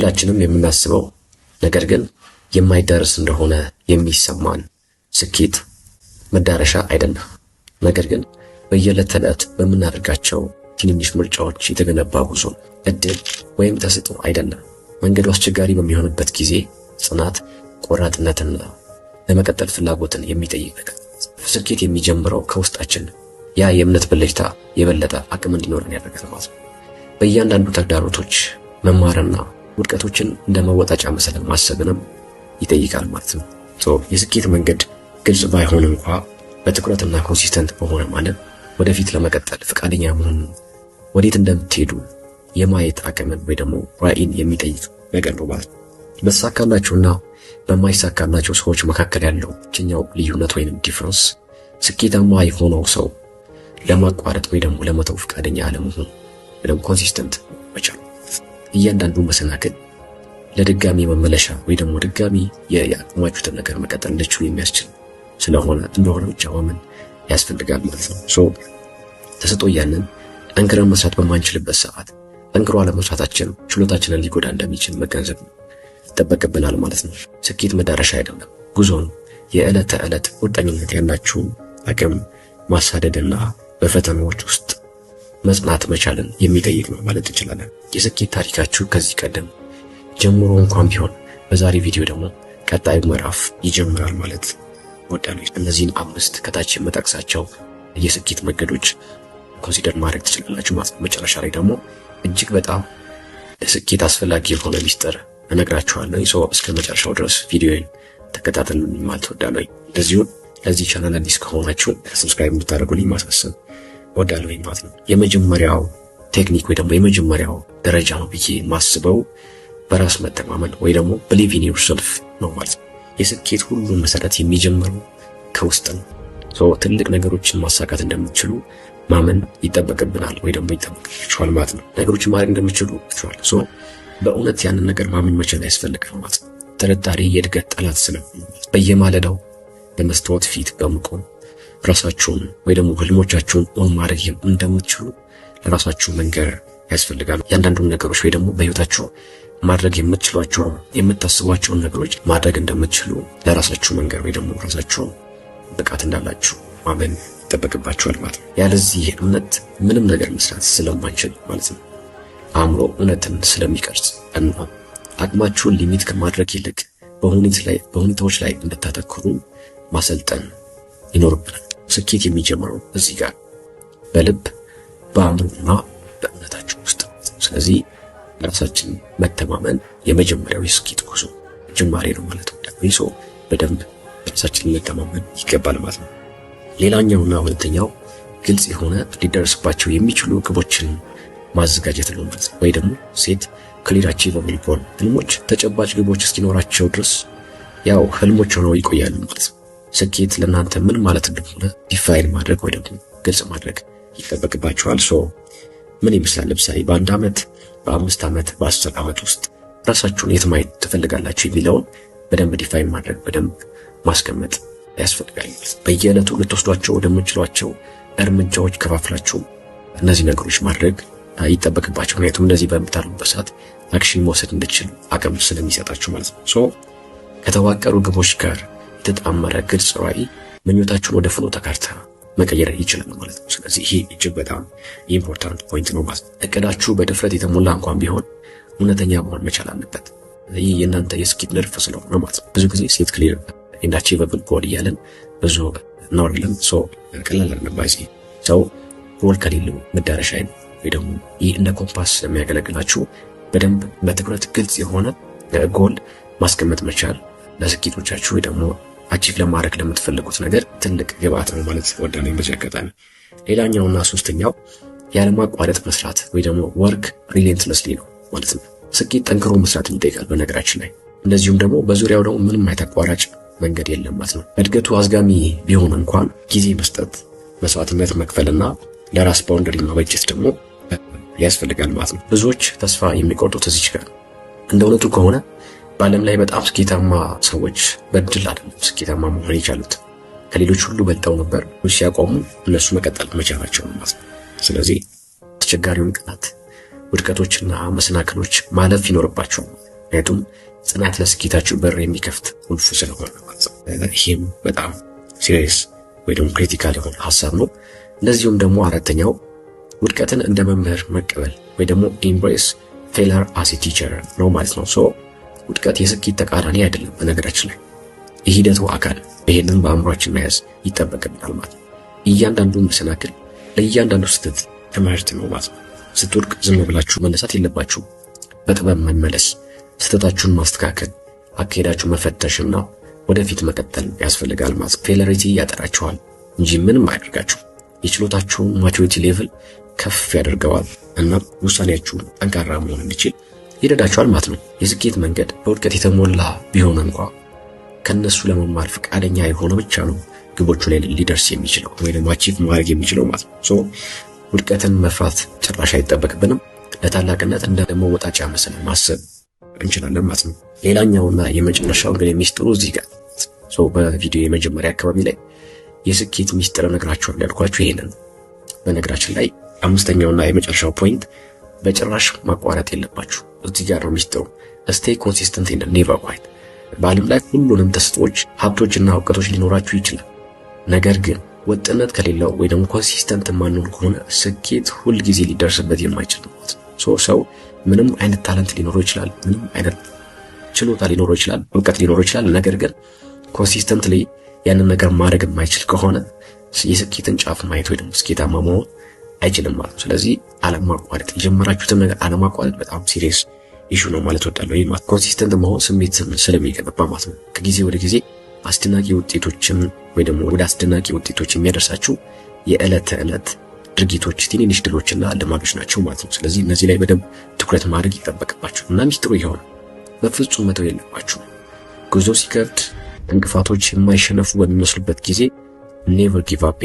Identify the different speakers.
Speaker 1: ሁላችንም የምናስበው ነገር ግን የማይደርስ እንደሆነ የሚሰማን ስኬት መዳረሻ አይደለም። ነገር ግን በየዕለት ተዕለት በምናደርጋቸው ትንንሽ ምርጫዎች የተገነባ ጉዞ እድል ወይም ተሰጥኦ አይደለም። መንገዱ አስቸጋሪ በሚሆንበት ጊዜ ጽናት፣ ቆራጥነትና ለመቀጠል ፍላጎትን የሚጠይቅ ነገር። ስኬት የሚጀምረው ከውስጣችን ያ የእምነት ብልጭታ የበለጠ አቅም እንዲኖረን ያደርጋል ማለት ነው። በእያንዳንዱ ተግዳሮቶች መማርና ውድቀቶችን እንደ መወጣጫ መሰለን ማሰብንም ይጠይቃል ማለት ነው። የስኬት መንገድ ግልጽ ባይሆን እንኳ በትኩረትና ኮንሲስተንት በሆነ ማለት ወደፊት ለመቀጠል ፈቃደኛ መሆን ወዴት እንደምትሄዱ የማየት አቅምን ወይ ደግሞ ራዕይን የሚጠይቅ ነገር ነው ማለት ነው። በተሳካላቸውና በማይሳካላቸው ሰዎች መካከል ያለው ብቸኛው ልዩነት ወይንም ዲፍረንስ ስኬታማ የሆነው ሰው ለማቋረጥ ወይ ደግሞ ለመተው ፈቃደኛ አለመሆን ወይ ደግሞ ኮንሲስተንት መቻል። እያንዳንዱ መሰናክል ለድጋሚ መመለሻ ወይ ደግሞ ድጋሚ ያቆማችሁትን ነገር መቀጠል እንድትችሉ የሚያስችል እንደሆነ ብቻ ማመን ያስፈልጋል ማለት ነው። ተሰጥኦ እያለን ጠንክረን መስራት በማንችልበት ሰዓት ጠንክሮ አለመስራታችን ችሎታችንን ሊጎዳ እንደሚችል መገንዘብ ይጠበቅብናል ማለት ነው። ስኬት መዳረሻ አይደለም፣ ጉዞ ነው። የዕለት ተዕለት ቁርጠኝነት ያላችሁ አቅም ማሳደድና በፈተናዎች ውስጥ መጽናት መቻልን የሚጠይቅ ነው ማለት እንችላለን። የስኬት ታሪካችሁ ከዚህ ቀደም ጀምሮ እንኳን ቢሆን በዛሬ ቪዲዮ ደግሞ ቀጣዩ ምዕራፍ ይጀምራል ማለት ወዳለሁ። እነዚህን 5 ከታች የምጠቅሳቸው የስኬት መንገዶች ኮንሲደር ማድረግ ትችላላችሁ ማለት ነው። መጨረሻ ላይ ደግሞ እጅግ በጣም ለስኬት አስፈላጊ የሆነ ሚስጥር እነግራችኋለሁ። እስከ መጨረሻው ድረስ ቪዲዮን ተከታተሉ ማለት ወዳለሁ። እንደዚሁ ለዚህ ቻናል አዲስ ከሆናችሁ ሰብስክራይብ እንድታደርጉልኝ ማሳሰብ ወዳለሁ ማለት ነው። የመጀመሪያው ቴክኒክ ወይ ደግሞ የመጀመሪያው ደረጃ ነው ብዬ ማስበው በራስ መተማመን ወይ ደግሞ believe in yourself ነው ማለት ነው። የስኬት ሁሉ መሰረት የሚጀምረው ከውስጥ ነው። ትልቅ ነገሮችን ማሳካት እንደምትችሉ ማመን ይጠበቅብናል ወይ ደግሞ ይጠበቅባችኋል ማለት ነው። ነገሮችን ማድረግ እንደምትችሉ ይችላል። በእውነት ያንን ነገር ማመን መቻል ያስፈልጋል ማለት ነው። ጥርጣሬ የእድገት ጠላት ስለሆነ በየማለዳው በመስታወት ፊት በመቆም ራሳችሁን ወይ ደግሞ ህልሞቻችሁን ኦን ማድረግ እንደምትችሉ ለራሳችሁ መንገር ያስፈልጋል። ያንዳንዱን ነገሮች ወይ ደግሞ በህይወታችሁ ማድረግ የምትችሏቸው የምታስቧቸውን ነገሮች ማድረግ እንደምትችሉ ለራሳችሁ መንገር ወይ ደግሞ ራሳችሁ ብቃት እንዳላችሁ ማመን ይጠበቅባችኋል ማለት ነው። ያለዚህ እምነት ምንም ነገር መስራት ስለማንችል ማለት ነው። አእምሮ እውነትን ስለሚቀርጽ እና አቅማችሁን ሊሚት ከማድረግ ይልቅ በሁኔታዎች ላይ እንድታተኩሩ ማሰልጠን ይኖርብናል። ስኬት የሚጀምረው እዚህ ጋር በልብ በአእምሮና በእምነታችሁ ውስጥ። ስለዚህ ራሳችን መተማመን የመጀመሪያው የስኬት ጉዞ ጅማሬ ነው ማለት ነው። በደንብ ራሳችንን መተማመን ይገባል ማለት ነው። ሌላኛውና ሁለተኛው ግልጽ የሆነ ሊደርስባቸው የሚችሉ ግቦችን ማዘጋጀት ነው ማለት ነው። ወይ ደግሞ ሴት ክሊር አቺቨብል ጎል፣ ህልሞች ተጨባጭ ግቦች እስኪኖራቸው ድረስ ያው ህልሞች ሆነው ይቆያሉ ማለት ነው። ስኬት ለእናንተ ምን ማለት እንደሆነ ዲፋይን ማድረግ ወይ ደግሞ ግልጽ ማድረግ ይጠበቅባችኋል። ምን ይመስላል? ለምሳሌ በ1 ዓመት፣ በ5 ዓመት፣ በ10 ዓመት ውስጥ ራሳችሁን የት ማየት ትፈልጋላችሁ የሚለውን በደንብ ዲፋይን ማድረግ በደንብ ማስቀመጥ ያስፈልጋል። በየዕለቱ ልትወስዷቸው ወደምትችሏቸው እርምጃዎች ከፋፍላችሁ እነዚህ ነገሮች ማድረግ ይጠበቅባችሁ። ምክንያቱም እንደዚህ በምታደርጉበት ሰዓት አክሽን መውሰድ እንድትችሉ አቅም ስለሚሰጣችሁ ማለት ነው። ከተዋቀሩ ግቦች ጋር የተጣመረ ግልጽ ራዕይ ምኞታችሁን ወደ ፍኖተ ካርታ መቀየር ይችላል ማለት ነው። ስለዚህ ይሄ እጅግ በጣም ኢምፖርታንት ፖይንት ነው ማለት ነው። እቅዳችሁ በድፍረት የተሞላ እንኳን ቢሆን እውነተኛ መሆን መቻል አለበት። ይህ የእናንተ የስኬት ንድፍ ስለሆነ ማለት ነው። ብዙ ጊዜ ሴት ክሊር ኤንድ አቺቨብል ጎል እያለን ብዙ እናወራለን። ቀላል አለባይ ሰው ጎል ከሌለው መዳረሻ ወይ ደግሞ ይህ እንደ ኮምፓስ የሚያገለግላችሁ በደንብ በትኩረት ግልጽ የሆነ ጎል ማስቀመጥ መቻል ለስኬቶቻችሁ ወይ ደግሞ አቺቭ ለማድረግ ለምትፈልጉት ነገር ትልቅ ግብአት ነው ማለት ወዳለኝ በዚህ አጋጣሚ። ሌላኛውና ሶስተኛው ያለማቋረጥ መስራት ወይ ደግሞ ወርክ ሪሌንትለስሊ ነው ማለት ነው። ስኬት ጠንክሮ መስራትን ይጠይቃል በነገራችን ላይ። እንደዚሁም ደግሞ በዙሪያው ደግሞ ምንም አቋራጭ መንገድ የለም ማለት ነው። እድገቱ አዝጋሚ ቢሆን እንኳን ጊዜ መስጠት፣ መስዋዕትነት መክፈልና ለራስ ባውንደሪ ማበጀት ደግሞ ያስፈልጋል ማለት ነው። ብዙዎች ተስፋ የሚቆርጡት እዚች ጋር እንደ እውነቱ ከሆነ በዓለም ላይ በጣም ስኬታማ ሰዎች በድል አይደለም ስኬታማ መሆን የቻሉት። ከሌሎች ሁሉ በልጠው ነበር። ሲያቆሙ እነሱ መቀጠል መቻላቸው ነው ማለት ነው። ስለዚህ አስቸጋሪውን ቀናት፣ ውድቀቶችና መሰናክሎች ማለፍ ይኖርባቸዋል። ምክንያቱም ጽናት ለስኬታችሁ በር የሚከፍት ቁልፍ ስለሆነ ማለት ነው። ይህም በጣም ሲሪየስ ወይ ደግሞ ክሪቲካል የሆነ ሀሳብ ነው። እንደዚሁም ደግሞ አራተኛው ውድቀትን እንደ መምህር መቀበል ወይ ደግሞ ኤምብሬስ ፌለር አስ ቲቸር ነው ማለት ነው። ሶ ውድቀት የስኬት ተቃራኒ አይደለም። በነገራችን ላይ የሂደቱ አካል፣ ይሄንን በአእምሯችን መያዝ ይጠበቅብናል ማለት ነው። እያንዳንዱ መሰናክል ለእያንዳንዱ ስህተት ትምህርት ነው ማለት ነው። ስትወድቅ ዝም ብላችሁ መነሳት የለባችሁ። በጥበብ መመለስ፣ ስህተታችሁን ማስተካከል፣ አካሄዳችሁ መፈተሽና ወደፊት መቀጠል ያስፈልጋል ማለት ነው። ፌለሪቲ ያጠራችኋል እንጂ ምንም አያደርጋችሁ። የችሎታችሁን ማቹሪቲ ሌቭል ከፍ ያደርገዋል እና ውሳኔያችሁን ጠንካራ መሆን እንዲችል ይረዳችኋል ማለት ነው። የስኬት መንገድ በውድቀት የተሞላ ቢሆን እንኳ ከነሱ ለመማር ፈቃደኛ የሆነ ብቻ ነው ግቦቹ ላይ ሊደርስ የሚችለው ወይ ደግሞ አቺቭ ማድረግ የሚችለው ማለት ነው። ሶ ውድቀትን መፍራት ጭራሽ አይጠበቅብንም። ለታላቅነት እንደ መወጣጫ መሰለን ማሰብ እንችላለን ማለት ነው። ሌላኛውና የመጨረሻው እንግዲህ ሚስጥሩ እዚህ ጋር በቪዲዮ የመጀመሪያ አካባቢ ላይ የስኬት ሚስጥር እነግራችኋለሁ ያልኳችሁ ይሄንን ነው። በነገራችን ላይ አምስተኛውና የመጨረሻው ፖይንት በጭራሽ ማቋረጥ የለባችሁ። እዚህ ጋር ነው ሚስጥሩ። ስቴይ ኮንሲስተንት ኤንድ ኔቨር ኳይት። በዓለም ላይ ሁሉንም ተሰጥኦች፣ ሀብቶችና እውቀቶች ሊኖራችሁ ይችላል። ነገር ግን ወጥነት ከሌለው ወይ ደግሞ ኮንሲስተንት ማንሆን ከሆነ ስኬት ሁል ጊዜ ሊደርስበት የማይችል ነው ማለት ነው። ሰው ምንም አይነት ታለንት ሊኖረው ይችላል፣ ምንም አይነት ችሎታ ሊኖረው ይችላል፣ እውቀት ሊኖረው ይችላል። ነገር ግን ኮንሲስተንትሊ ያንን ነገር ማድረግ የማይችል ከሆነ የስኬትን ጫፍ ማየት ወይ ደግሞ ስኬታማ መሆን አይችልም ማለት ነው። ስለዚህ አለማቋረጥ፣ የጀመራችሁትን ነገር አለማቋረጥ በጣም ሲሪየስ ኢሹ ነው ማለት ወጣለሁ። ይሄ ማለት ኮንሲስተንት መሆን ስሜት ስለሚገነባ ማለት ነው። ከጊዜ ወደ ጊዜ አስደናቂ ውጤቶችን ወይ ደግሞ ወደ አስደናቂ ውጤቶች የሚያደርሳችሁ የዕለት ተዕለት ድርጊቶች፣ ትንንሽ ድሎችና ልማዶች ናቸው ማለት ነው። ስለዚህ እነዚህ ላይ በደንብ ትኩረት ማድረግ ይጠበቅባችሁ እና ሚስጥሩ ይሆን በፍጹም መተው የለባችሁ። ጉዞ ሲከብድ እንቅፋቶች የማይሸነፉ በሚመስሉበት ጊዜ ኔቨር ጊቭ አፕ